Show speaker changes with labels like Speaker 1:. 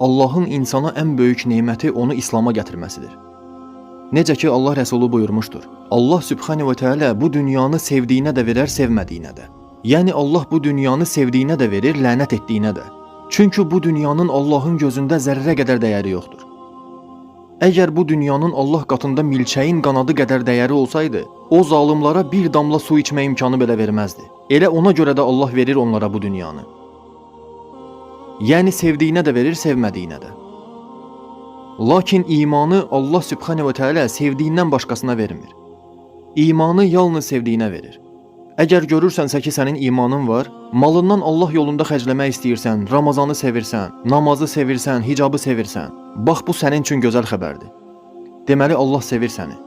Speaker 1: Allahın insana ən böyük neməti onu İslam'a gətirməsidir. Necə ki Allah Rəsulu buyurmuşdur. Allah Sübhanehu ve Teala bu dünyanı sevdiyinə də verər, sevmədiyinə də. Yəni Allah bu dünyanı sevdiyinə də verir, lənət etdiyinə də. Çünki bu dünyanın Allahın gözündə zərrə qədər dəyəri yoxdur. Əgər bu dünyanın Allah qatında milçəyin qanadı qədər dəyəri olsaydı, o zalimlara bir damla su içmə imkanı belə verməzdi. Elə ona görə də Allah verir onlara bu dünyanı. Yəni sevdiyinə də verir, sevmədiyinə də. Lakin imanı Allah Sübhanehu ve Teala sevdiyindən başqasına vermir. İmanı yalnız sevdiyinə verir. Əgər görürsənsə ki, sənin imanın var, malından Allah yolunda xərcləmək istəyirsən, Ramazanı sevirsən, namazı sevirsən, hicabı sevirsən, bax bu sənin üçün gözəl xəbərdir. Deməli Allah sevir səni.